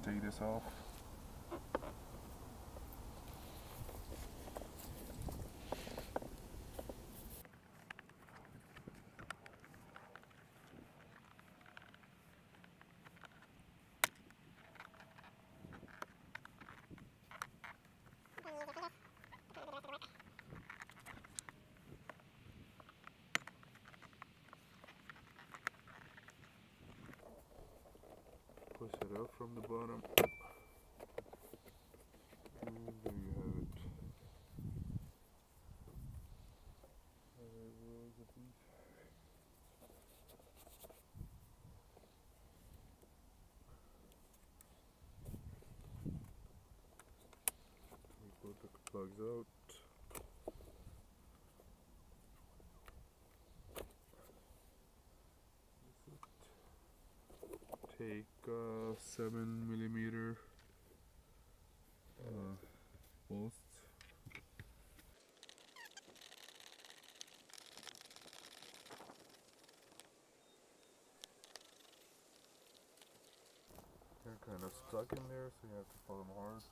just take this off. Push it up from the bottom. And there you have it. We put the plugs out. Take 7mm bolts. They're kind of stuck in there, so you have to pull them hard.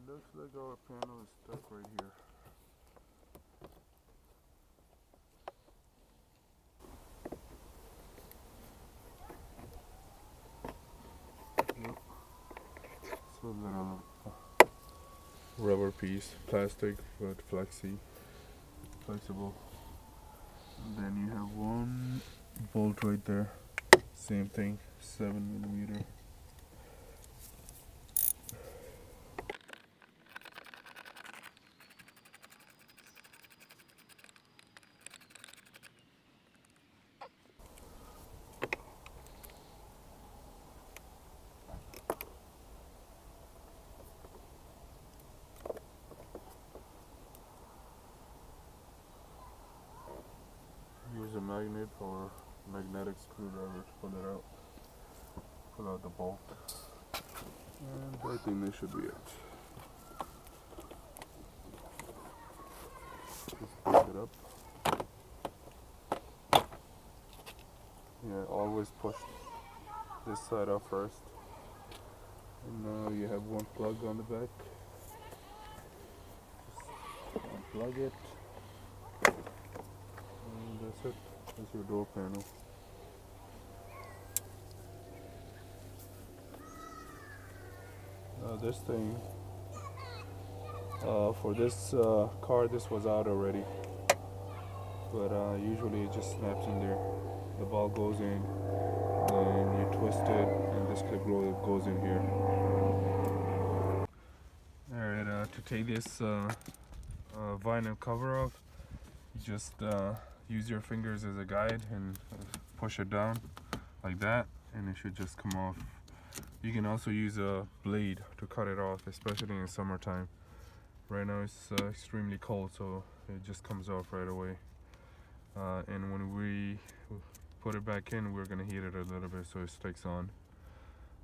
It looks like our panel is stuck right here. Yep. So little rubber piece, plastic but flexible. And then you have one bolt right there. Same thing, 7mm. Use a magnet or magnetic screwdriver to pull it out. Pull out the bolt. And I think this should be it. Just push it up. Yeah, always push this side up first. And now you have one plug on the back. Just unplug it. And that's it. That's your door panel. This thing, for this car, this was out already. But usually it just snaps in there. The ball goes in, then you twist it, and this clip goes in here. Alright, to take this vinyl cover off, you just use your fingers as a guide and push it down like that, and it should just come off. You can also use a blade to cut it off, especially in summertime. Right now it's extremely cold, so it just comes off right away. And when we put it back in, we're gonna heat it a little bit so it sticks on.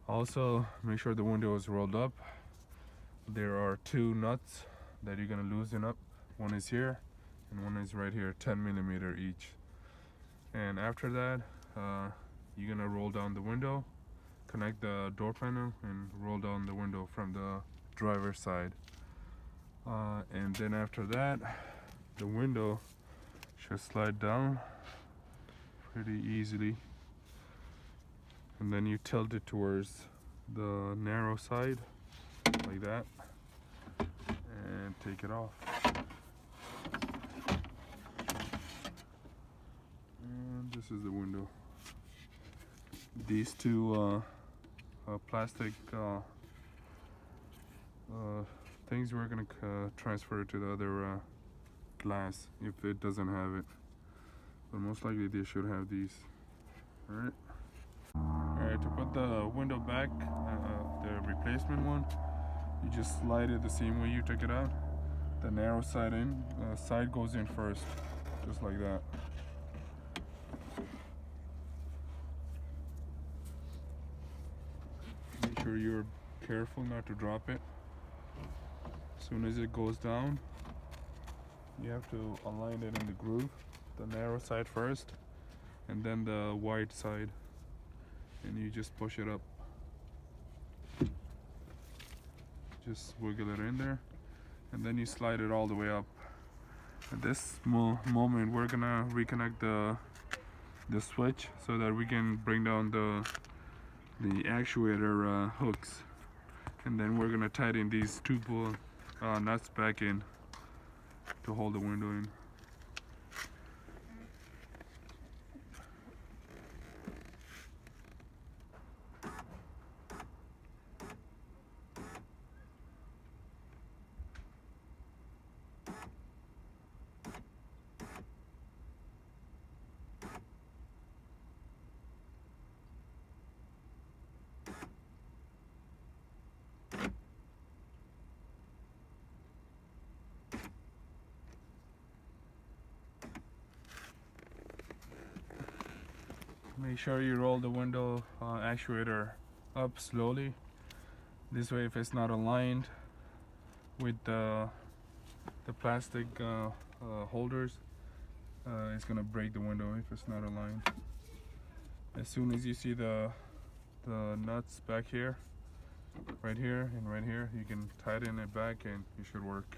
Also, make sure the window is rolled up. There are two nuts that you're gonna loosen up. One is here and one is right here, 10mm each. And after that, you're gonna roll down the window, connect the door panel, and roll down the window from the driver's side. And then after that, the window should slide down pretty easily. And then you tilt it towards the narrow side, like that, and take it off. And this is the window. These two plastic things, we're gonna transfer it to the other glass if it doesn't have it, but most likely they should have these. Alright, to put the window back, the replacement one, you just slide it the same way you took it out. The narrow side goes in first, just like that. Make sure you're careful not to drop it. As soon as it goes down, you have to align it in the groove. The narrow side first, and then the wide side, and you just push it up. Just wiggle it in there, and then you slide it all the way up. At this moment, we're gonna reconnect the switch so that we can bring down the actuator hooks, and then we're gonna tighten these two nuts back in to hold the window in. Make sure you roll the window actuator up slowly. This way, if it's not aligned with the plastic holders, it's gonna break the window if it's not aligned. As soon as you see the nuts back here, right here and right here, you can tighten it back and it should work.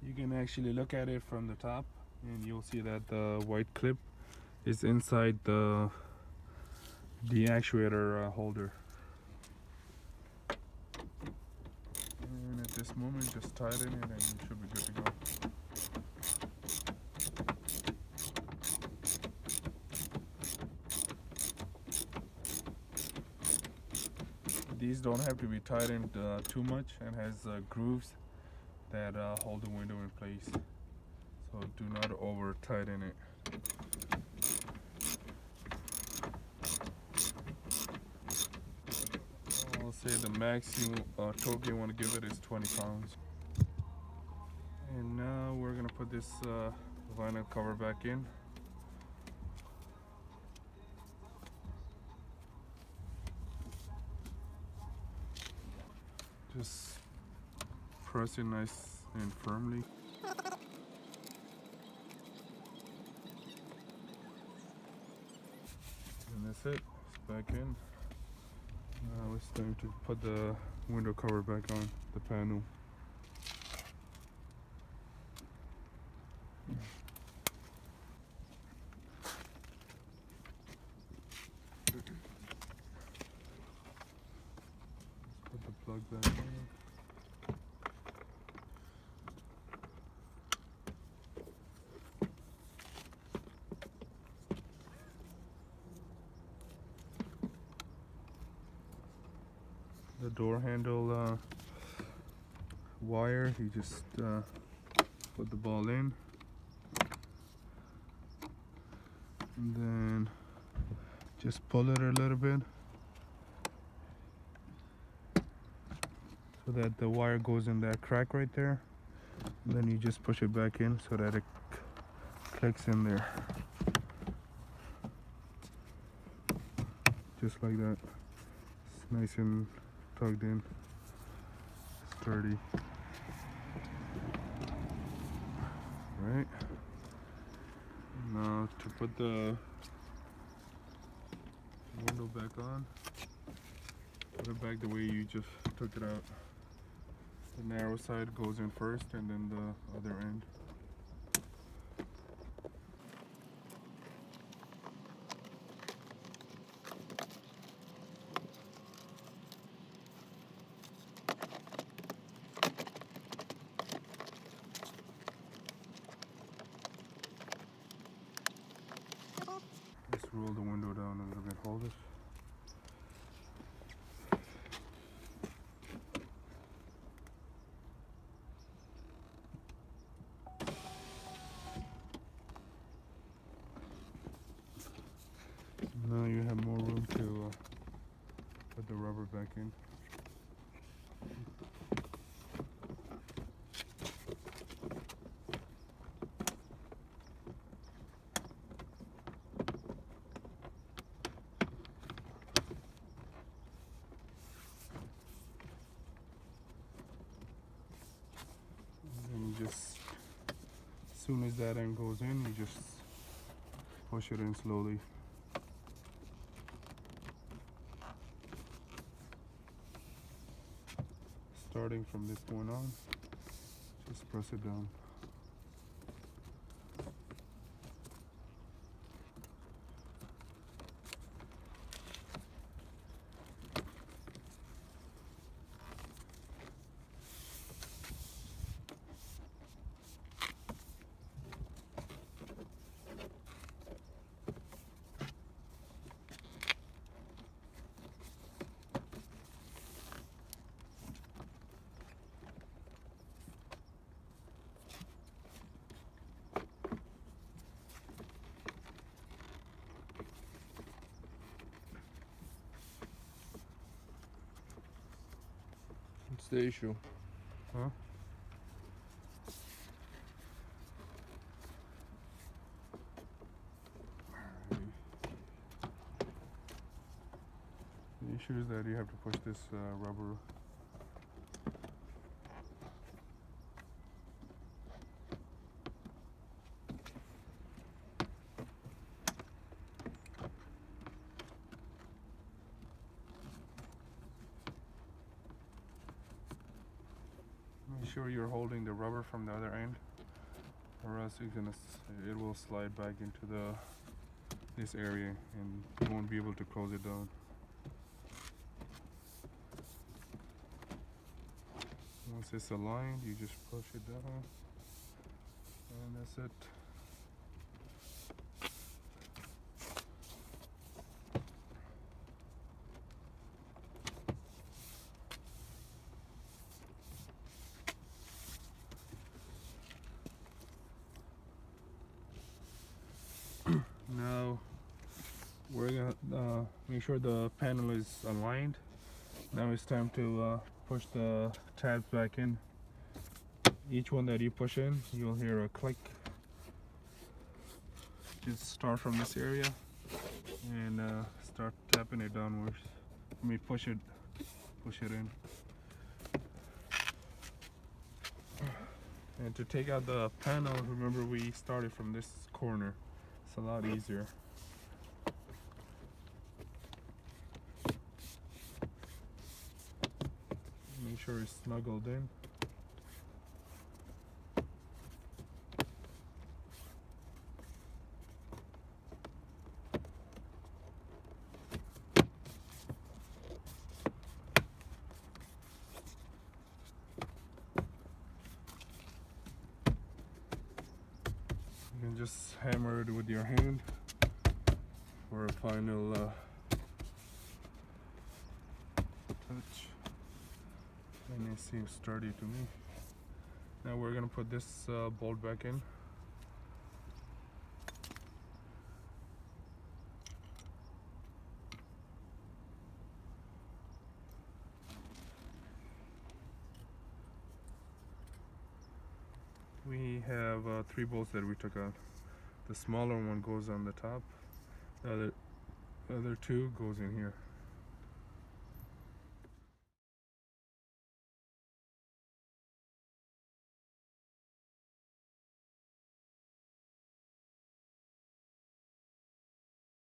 You can actually look at it from the top, and you'll see that the white clip is inside the actuator holder. And at this moment, just tighten it and you should be good to go. These don't have to be tightened too much, and has grooves that hold the window in place. So do not over tighten it. I'll say the max torque you want to give it is 20 pounds. And now we're gonna put this vinyl cover back in. Just press it nice and firmly. And that's it, it's back in. Now it's time to put the window cover back on the panel. Let's put the plug back in. The door handle wire, you just put the ball in, and then just pull it a little bit so that the wire goes in that crack right there, and then you just push it back in so that it clicks in there, just like that. It's nice and tugged in, sturdy. Right, now to put the window back on, put it back the way you just took it out. The narrow side goes in first, and then the other end. Just roll the window down a little bit, hold it. Now you have more room to put the rubber back in. soon as that end goes in, you just push it in slowly. Starting from this point on, just press it down. What's the issue? Huh? The issue is that you have to push this rubber. Make sure you're holding the rubber from the other end, or else it will slide back into this area and you won't be able to close it down. Once it's aligned, you just push it down, and that's it. Now we're gonna make sure the panel is aligned. Now it's time to push the tabs back in. Each one that you push in, you'll hear a click. Just start from this area and start tapping it downwards. Push it in. And to take out the panel, remember we started from this corner. It's a lot easier. Make sure it's snuggled in. You can just hammer it with your hand for a final touch. And it seems sturdy to me. Now we're gonna put this bolt back in. We have 3 bolts that we took out. The smaller one goes on the top. The other 2 goes in here.